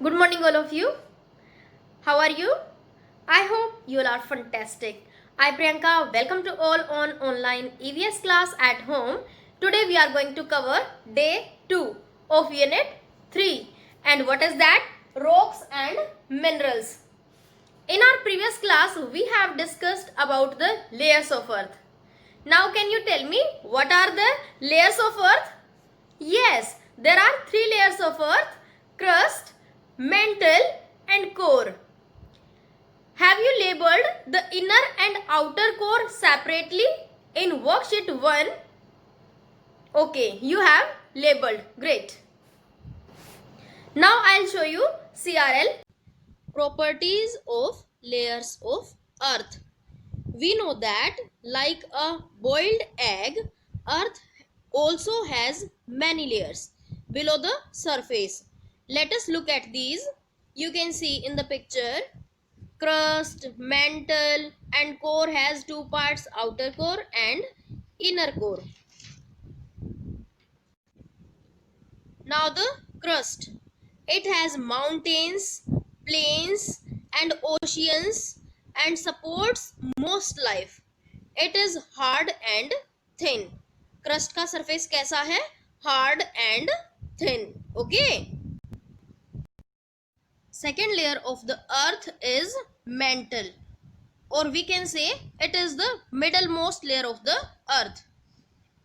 Good morning, all of you. How are you? I hope you all are fantastic. I, Priyanka, welcome to all on online EVS class at home. Today we are going to cover day 2 of unit 3. And what is that? Rocks and minerals. In our previous class, we have discussed about the layers of earth. Now can you tell me what are the layers of earth? Yes, there are 3 layers of earth: crust, mantle and core. Have you labeled the inner and outer core separately in worksheet 1? Okay, you have labeled. Great. Now I'll show you CRL. Properties of layers of earth. We know that like a boiled egg, earth also has many layers below the surface. Let us look at these. You can see in the picture, crust, mantle and core has two parts, outer core and inner core. Now the crust. It has mountains, plains and oceans and supports most life. It is hard and thin. Crust का surface कैसा है? Hard and thin. Okay. Second layer of the earth is mantle, or we can say it is the middlemost layer of the earth.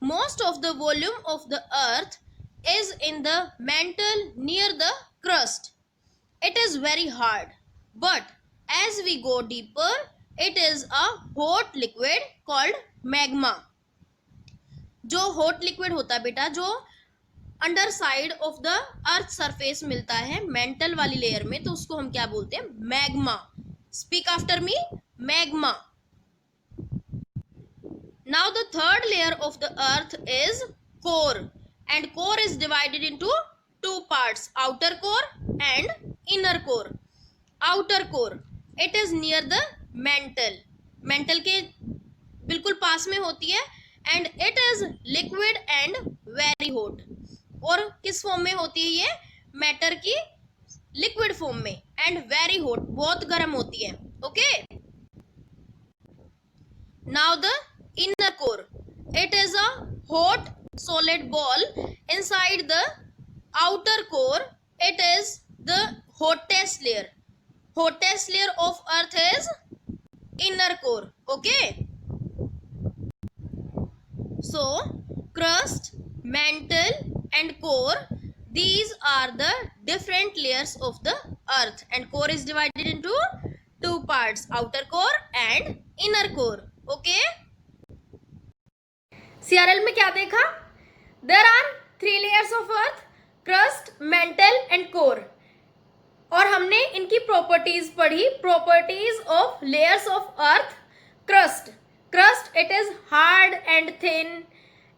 Most of the volume of the earth is in the mantle near the crust. It is very hard, but as we go deeper, it is a hot liquid called magma. जो hot liquid होता है बेटा, जो under side of the earth surface मिलता है mental वाली layer में, तो उसको हम क्या बोलते हैं? Magma. Speak after me. Magma. Now the third layer of the earth is core, and core is divided into two parts, outer core and inner core. Outer core, it is near the mantle. Mantle के बिल्कुल पास में होती है and it is liquid and very hot. और किस form में होती है ये? मैटर की लिक्विड फॉर्म में and very hot, बहुत गर्म होती है. Okay. Now the inner core, it is a hot solid ball. Inside the outer core, it is the hottest layer. Hottest layer of earth is inner core. Okay. So crust, mantle and core, these are the different layers of the earth, and core is divided into two parts, outer core and inner core. Okay. CRL में क्या देखा? There are 3 layers of earth: crust, mantle and core. और हमने इनकी properties पढ़ी. Properties of layers of earth. crust. Crust, it is hard and thin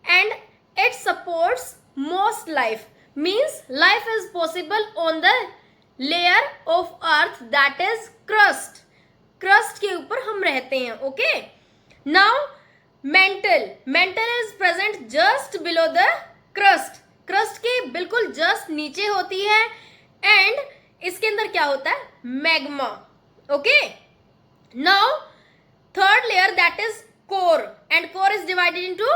and it supports most life. Means life is possible on the layer of earth, that is crust. crust के ऊपर हम रहते हैं. Okay. Now mantle. Mantle is present just below the crust. crust के बिल्कुल just नीचे होती है and इसके अंदर क्या होता है? Magma. Okay. Now third layer, that is core, and core is divided into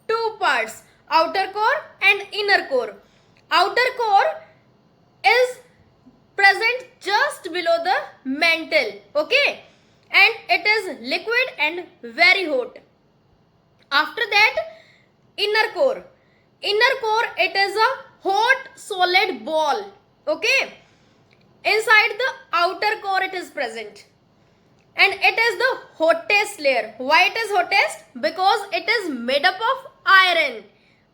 two parts, outer core and inner core. Outer core is present just below the mantle. Okay. And it is liquid and very hot. After that, inner core. Inner core, it is a hot solid ball. Okay. Inside the outer core it is present, and it is the hottest layer. Why it is hottest? Because it is made up of iron.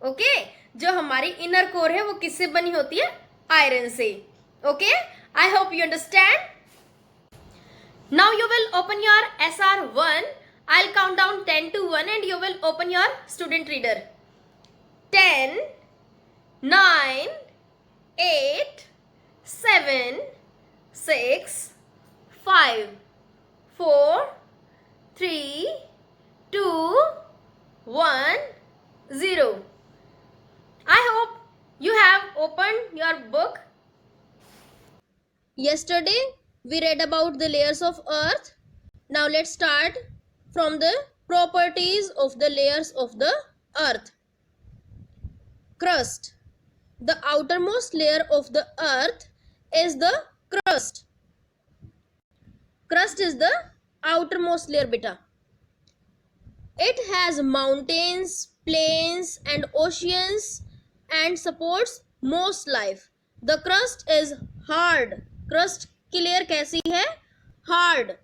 Okay. जो हमारी inner core है वो किससे बनी होती है? Iron से. Okay. I hope you understand. Now you will open your SR1. I'll count down 10 to 1 and you will open your student reader. 10, 9, 8, 7, 6, 5, 4, 3, 2, 1, 0. I hope you have opened your book. Yesterday we read about the layers of earth. Now let's start from the properties of the layers of the earth. Crust. The outermost layer of the earth is the crust. Crust is the outermost layer beta. It has mountains, plains and oceans and supports most life. The crust is hard. Crust की layer कैसी है? Hard.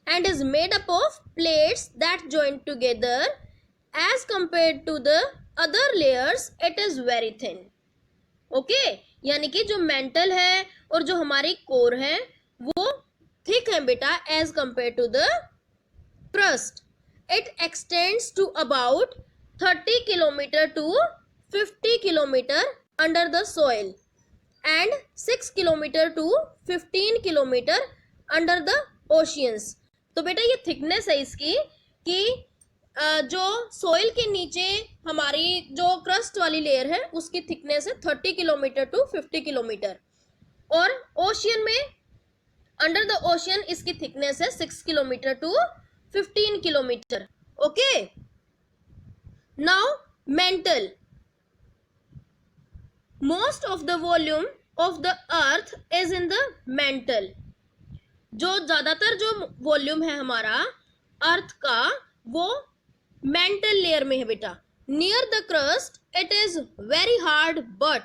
And is made up of plates that join together. As compared to the other layers, it is very thin. Okay? यानी कि जो mantle है और जो हमारी कोर है वो थिक है बेटा as compared to the crust. It extends to about 30 kilometer to 50 kilometer under the soil and 6 kilometer to 15 kilometer under the oceans. तो बेटा ये थिकनेस है इसकी कि जो सोइल के नीचे हमारी जो क्रस्ट वाली लेयर है उसकी थिकनेस है 30 किलोमीटर टू 50 किलोमीटर और ओशियन में अंडर द ओशियन इसकी थिकनेस है 6 kilometre to 15 kilometre. Okay. Now mantle. Most of the volume of the earth is in the mantle. जो ज्यादातर जो वॉल्यूम है हमारा अर्थ का वो मेंटल लेयर में है बेटा. Near the crust it is very hard but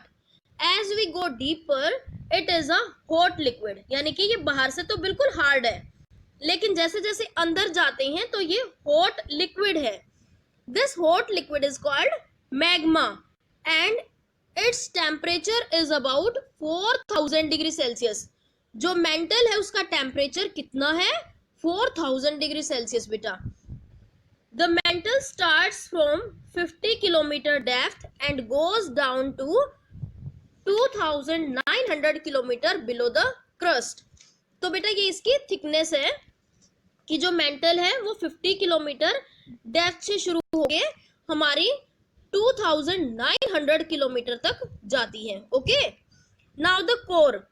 as we go deeper it is a hot liquid. यानी कि ये बाहर से तो बिल्कुल हार्ड है लेकिन जैसे जैसे अंदर जाते हैं तो ये हॉट लिक्विड है. This hot liquid is called magma and its temperature is about 4000 degree Celsius. जो मेंटल है उसका टेम्परेचर कितना है? 4000 डिग्री सेल्सियस बेटा. The mantle starts from 50 kilometre depth and goes down to 2900 kilometre below the crust. तो बेटा ये इसकी थिकनेस है कि जो मेंटल है वो 50 किलोमीटर डेप्थ से शुरू होके हमारी 2900 किलोमीटर तक जाती है. Okay. Now the core.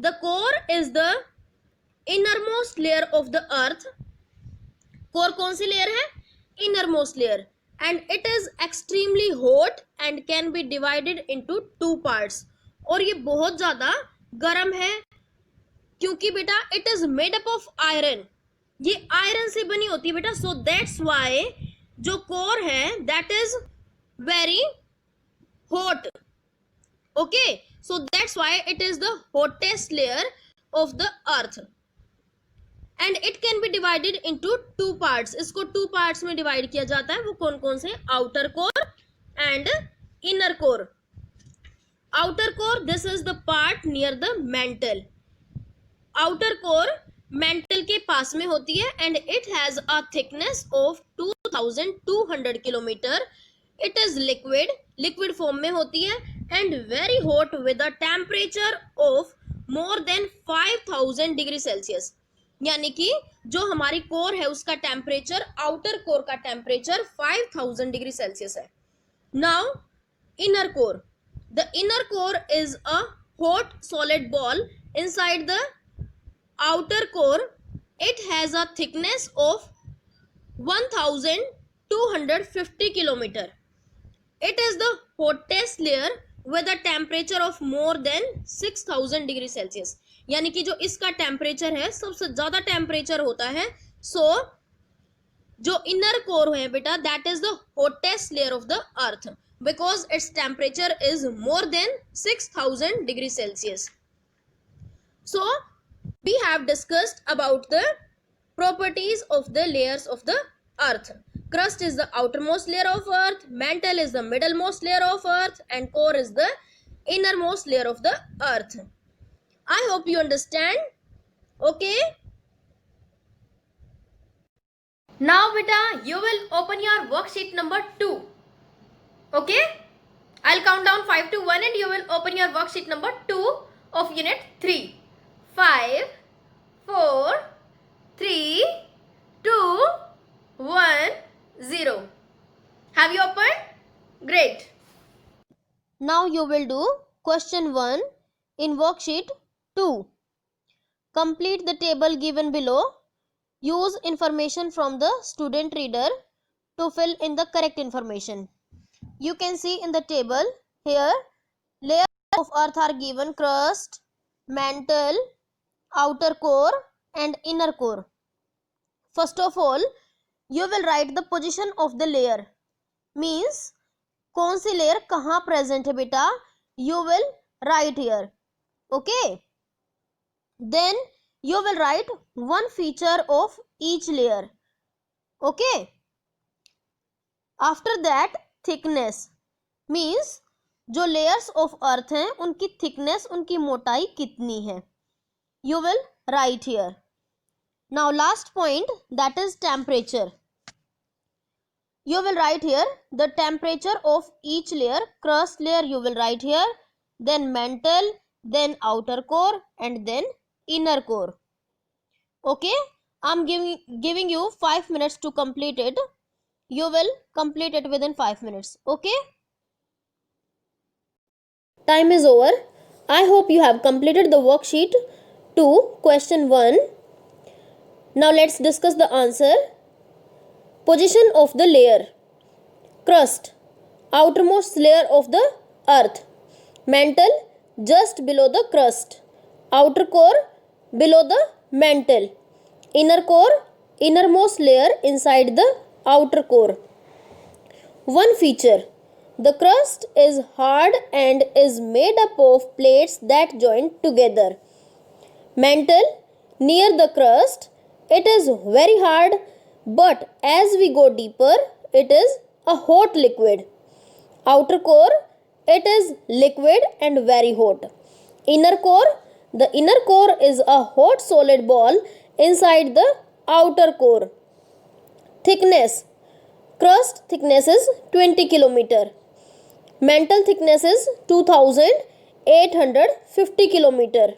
The core is the innermost layer of the earth. Core कौन सी लेयर है? Innermost layer. And it is extremely hot and can be divided into 2 parts. और ये बहुत ज्यादा गर्म है क्योंकि बेटा it is made up of iron. ये आयरन से बनी होती है बेटा. सो दैट्स वाई जो कोर है that is very hot. Okay. So that's why it is the hottest layer of the earth and it can be divided into 2 parts. इसको 2 parts में डिवाइड किया जाता है. वो कौन कौन से? Outer core and inner core. Outer core this is the part near the mental. Outer core mantle के पास में होती है and it has a thickness of 2200 kilometre. It is liquid. Liquid form में होती है and very hot with a temperature of more than 5000 degree Celsius. यानी कि जो हमारी कोर है उसका टेम्परेचर आउटर कोर का टेम्परेचर 5000 डिग्री सेल्सियस है. Now inner core. The inner core is a hot solid ball inside the outer core. It has a thickness of 1250 kilometer. It is the hottest layer with a temperature of more than 6000 degree Celsius. यानी कि जो इसका temperature है सबसे ज्यादा temperature होता है. सो जो इनर कोर है बेटा that is the hottest layer of the earth because its temperature is more than 6000 degree Celsius. So we have discussed about the properties of the layers of the earth. Crust is the outermost layer of earth, mantle is the middlemost layer of earth and core is the innermost layer of the earth. I hope you understand. Okay. Now beta you will open your worksheet number 2. Okay, I'll count down 5 to 1 and you will open your worksheet number 2 of unit 3. 5, 4, 3, 2, 1, 0. Have you opened? Great. Now you will do question 1 in worksheet 2. Complete the table given below. Use information from the student reader to fill in the correct information. You can see in the table here, layers of earth are given: crust, mantle, outer core and inner core. First of all, you will write the position of the layer. Means कौन सी layer कहाँ present है बेटा, you will write here. Okay, then you will write one feature of each layer. Okay, after that thickness means जो layers of earth हैं उनकी thickness, उनकी मोटाई कितनी है, you will write here. Now last point, that is temperature. You will write here the temperature of each layer. Crust layer you will write here, then mantle, then outer core and then inner core. Okay, I'm giving you 5 minutes to complete it. You will complete it within 5 minutes. Okay, time is over. I hope you have completed the worksheet 2 question 1. Now let's discuss the answer. Position of the layer: crust, outermost layer of the earth; mantle, just below the crust; outer core, below the mantle; inner core, innermost layer inside the outer core. One feature: the crust is hard and is made up of plates that join together. Mantle, near the crust, it is very hard, but as we go deeper, it is a hot liquid. Outer core, it is liquid and very hot. Inner core, the inner core is a hot solid ball inside the outer core. Thickness: crust thickness is 20 km. Mantle thickness is 2850 km.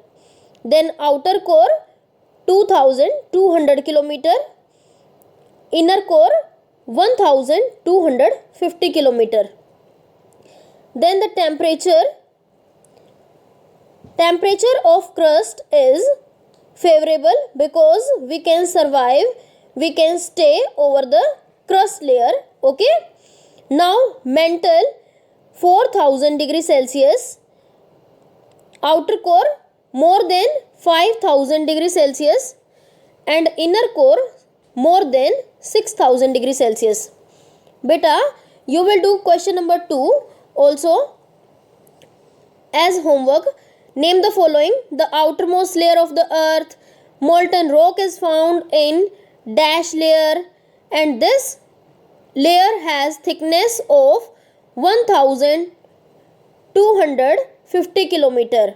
Then outer core 2200 km. Inner core 1250 km. Then the temperature of crust is favorable because we can survive, we can stay over the crust layer. Okay, now mantle 4000 degrees Celsius, outer core more than 5000 degrees Celsius and inner core more than 6000 degrees Celsius. Beta, you will do question number 2 also as homework. Name the following: the outermost layer of the earth, molten rock is found in dash layer, and this layer has thickness of 1250 km.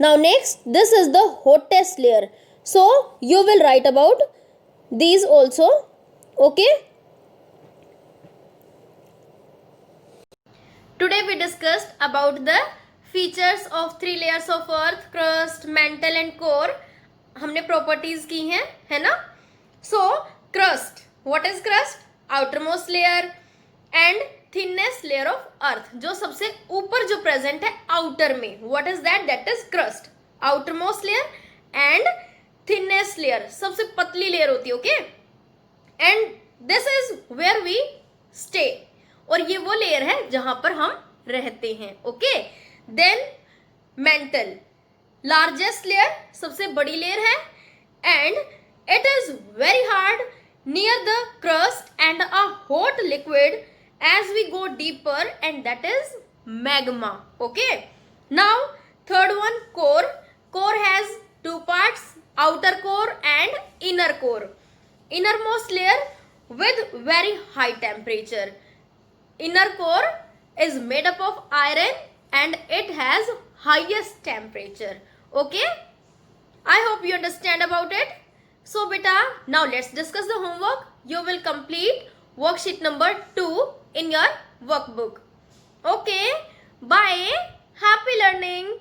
Now next, this is the hottest layer. So you will write about these also. Okay. Today we discussed about the features of 3 layers of earth, crust, mantle and core. हमने properties की हैं, है ना? So crust, what is crust? Outermost layer and thinnest layer of earth, जो सबसे ऊपर जो present है outer में, what is that? That is crust. Outermost layer and thinnest layer, सबसे पतली layer होती है. Okay, and this is where we stay, और ये वो layer है जहां पर हम रहते हैं. Okay, then mantle, largest layer, सबसे बड़ी layer है, and it is very hard, near the crust and a hot liquid as we go deeper, and that is magma. Okay, now third one, core. Core has 2 parts, outer core and inner core. Innermost layer with very high temperature. Inner core is made up of iron and it has highest temperature. Okay, I hope you understand about it. So beta, now let's discuss the homework. You will complete worksheet number 2 in your workbook. Okay, bye, happy learning.